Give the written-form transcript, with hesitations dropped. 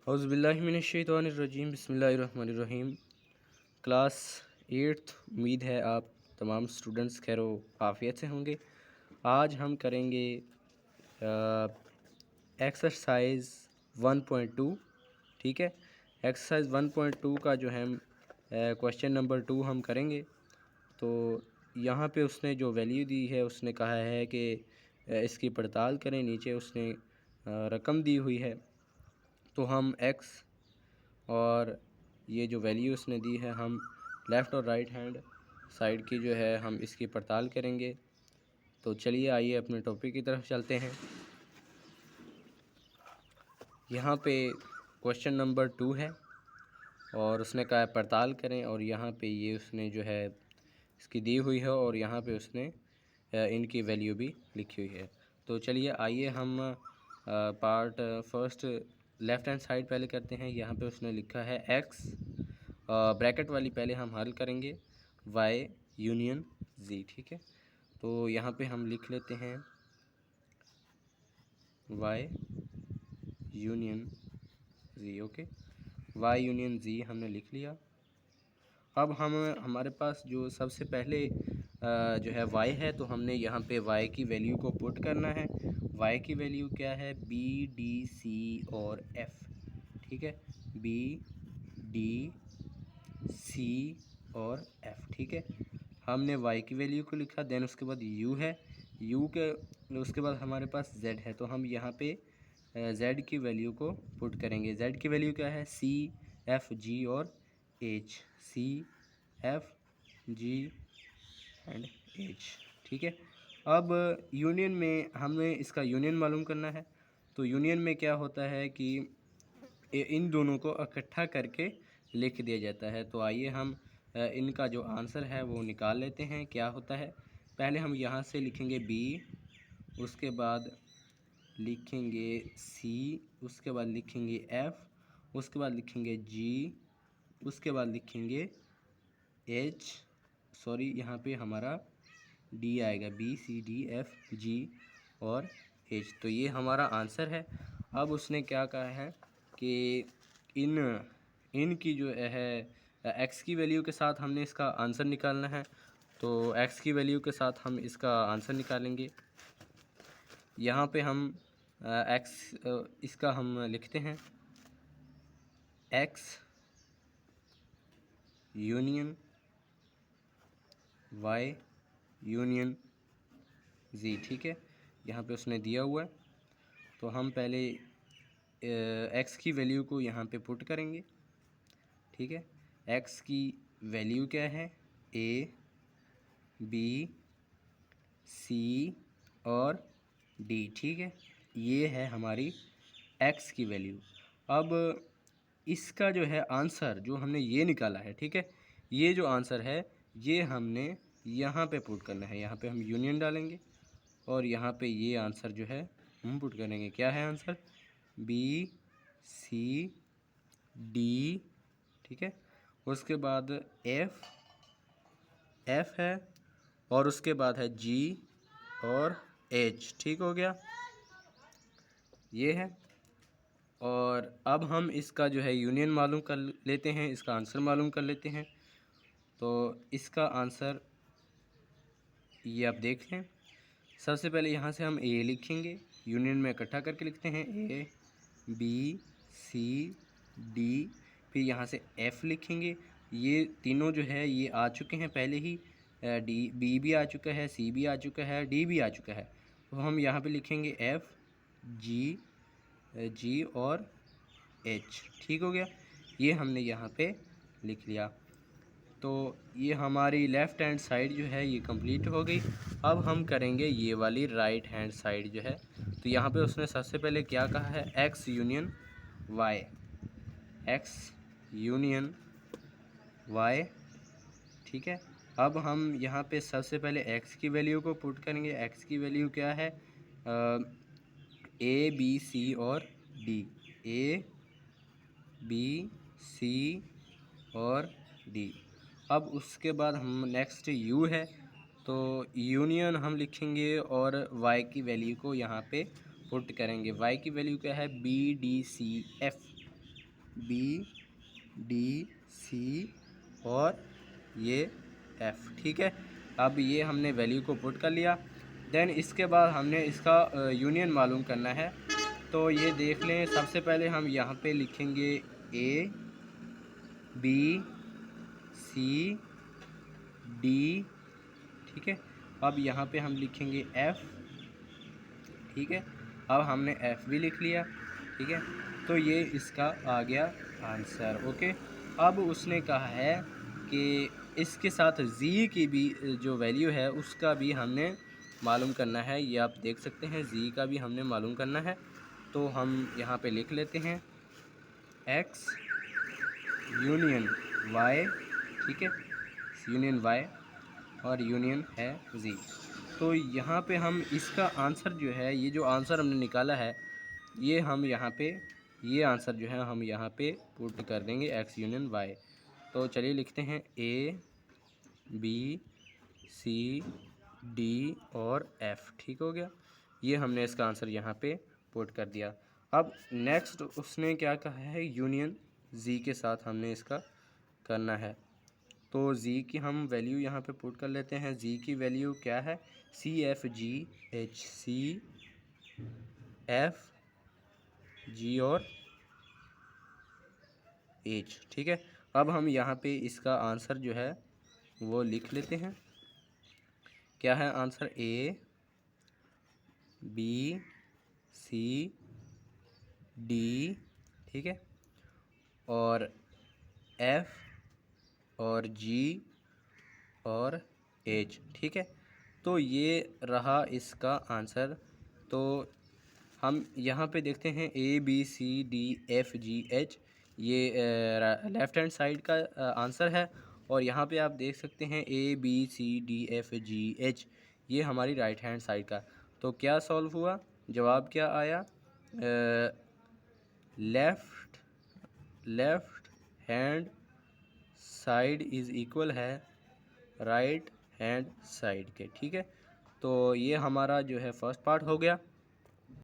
औज़ुबिल्लाहिमिनश्शैतानिर्रजीम बिस्मिल्लाहिर्रहमानिर्रहीम। Class 8th, उम्मीद है आप तमाम स्टूडेंट्स खैर आफ़ियत से होंगे। आज हम करेंगे एक्सरसाइज 1.2। ठीक है, एक्सरसाइज 1.2 का जो है क्वेश्चन नंबर 2 हम करेंगे। तो यहाँ पे उसने जो वैल्यू दी है उसने कहा है कि इसकी पड़ताल करें। नीचे उसने रकम दी हुई है, तो हम एक्स और ये जो वैल्यू उसने दी है हम लेफ़्ट और राइट हैंड साइड की जो है हम इसकी पड़ताल करेंगे। तो चलिए आइए अपने टॉपिक की तरफ चलते हैं। यहाँ पे क्वेश्चन नंबर 2 है और उसने कहा है पड़ताल करें, और यहाँ पे ये उसने जो है इसकी दी हुई है और यहाँ पे उसने इनकी वैल्यू भी लिखी हुई है। तो चलिए आइए हम part first left hand side पहले करते हैं। यहाँ पे उसने लिखा है एक्स, ब्रैकेट वाली पहले हम हल करेंगे y यूनियन z। ठीक है, तो यहाँ पे हम लिख लेते हैं y union z। Okay, y union z हमने लिख लिया। अब हमारे पास जो सबसे पहले जो है y है, तो हमने यहाँ पे y की वैल्यू को पुट करना है। y की वैल्यू क्या है? b, d, c और f। ठीक है, b, d, c और f। ठीक है, हमने y की वैल्यू को लिखा। देन उसके बाद u है, u के उसके बाद हमारे पास z है, तो हम यहाँ पे z की वैल्यू को पुट करेंगे। z की वैल्यू क्या है? c, f, g और h। c, f, g and h। ठीक है, अब यूनियन में हमें इसका यूनियन मालूम करना है। तो यूनियन में क्या होता है कि इन दोनों को इकट्ठा करके लिख दिया जाता है। तो आइए हम इनका जो आंसर है वो निकाल लेते हैं। क्या होता है, पहले हम यहाँ से लिखेंगे b, उसके बाद लिखेंगे c, उसके बाद लिखेंगे f, उसके बाद लिखेंगे g, उसके बाद लिखेंगे h, सॉरी यहाँ पे हमारा d आएगा, b, c, d, f, g और h। तो ये हमारा आंसर है। अब उसने क्या कहा है कि इन की जो है x की वैल्यू के साथ हमने इसका आंसर निकालना है। तो x की वैल्यू के साथ हम इसका आंसर निकालेंगे। यहाँ पे हम x इसका हम लिखते हैं x union y union z। ठीक है, यहाँ पे उसने दिया हुआ है, तो हम पहले x की वैल्यू को यहाँ पे पुट करेंगे। ठीक है, x की वैल्यू क्या है? a, b, c और d। ठीक है, ये है हमारी x की वैल्यू। अब इसका जो है आंसर जो हमने ये निकाला है, ठीक है, ये जो आंसर है ये हमने यहाँ पे पुट करना है। यहाँ पे हम यूनियन डालेंगे और यहाँ पे ये आंसर जो है हम पुट करेंगे। क्या है आंसर? b, c, d। ठीक है, उसके बाद f है और उसके बाद है g और h। ठीक हो गया, ये है। और अब हम इसका जो है यूनियन मालूम कर लेते हैं, इसका आंसर मालूम कर लेते हैं। तो इसका आंसर ये आप देख लें। सबसे पहले यहाँ से हम a लिखेंगे, यूनियन में इकट्ठा करके लिखते हैं a, b, c, d। फिर यहाँ से f लिखेंगे। ये तीनों जो है ये आ चुके हैं पहले ही, d, b भी आ चुका है, c भी आ चुका है, d भी आ चुका है। तो हम यहाँ पे लिखेंगे f, g और h। ठीक हो गया, ये हमने यहाँ पे लिख लिया। तो ये हमारी लेफ़्ट हैंड साइड जो है ये कंप्लीट हो गई। अब हम करेंगे ये वाली राइट हैंड साइड जो है। तो यहाँ पे उसने सबसे पहले क्या कहा है? x union y, x union y। ठीक है, अब हम यहाँ पे सबसे पहले x की वैल्यू को पुट करेंगे। x की वैल्यू क्या है? a, b, c और d। a, b, c और d। अब उसके बाद हम नेक्स्ट u है, तो यूनियन हम लिखेंगे और y की वैल्यू को यहाँ पे पुट करेंगे। y की वैल्यू क्या है? b, d, c, f। B, D, C और ये एफ। ठीक है, अब ये हमने वैल्यू को पुट कर लिया। देन इसके बाद हमने इसका यूनियन मालूम करना है। तो ये देख लें, सबसे पहले हम यहाँ पे लिखेंगे ए, बी, सी, डी। ठीक है, अब यहाँ पे हम लिखेंगे एफ। ठीक है, अब हमने एफ भी लिख लिया। ठीक है, तो ये इसका आ गया आंसर। ओके, अब उसने कहा है कि इसके साथ जी की भी जो वैल्यू है उसका भी हमने मालूम करना है। ये आप देख सकते हैं, जी का भी हमने मालूम करना है। तो हम यहाँ पे लिख लेते हैं एक्स यूनियन वाई। ठीक है, यूनियन वाई और यूनियन है जी। तो यहाँ पे हम इसका आंसर जो है, ये जो आंसर हमने निकाला है, ये हम यहाँ पे ये आंसर जो है हम यहाँ पे पुट कर देंगे एक्स यूनियन वाई। तो चलिए लिखते हैं ए, बी, सी, डी और एफ। ठीक हो गया, ये हमने इसका आंसर यहाँ पे पुट कर दिया। अब नेक्स्ट उसने क्या कहा है, यूनियन जी के साथ हमने इसका करना है। तो जी की हम वैल्यू यहाँ पे पुट कर लेते हैं। जी की वैल्यू क्या है, C F G H, C F G और एच। ठीक है, अब हम यहाँ पे इसका आंसर जो है वो लिख लेते हैं। क्या है आंसर, ए, बी, सी, डी। ठीक है, और एफ और जी और एच। ठीक है, तो ये रहा इसका आंसर। तो हम यहाँ पे देखते हैं ए, बी, सी, डी, एफ, जी, एच, ये लेफ़्ट हैंड साइड का आंसर है। और यहाँ पे आप देख सकते हैं ए, बी, सी, डी, एफ, जी, एच, ये हमारी राइट हैंड साइड का। तो क्या सॉल्व हुआ, जवाब क्या आया, left hand side is equal है राइट हैंड साइड के। ठीक है, तो ये हमारा जो है फर्स्ट पार्ट हो गया।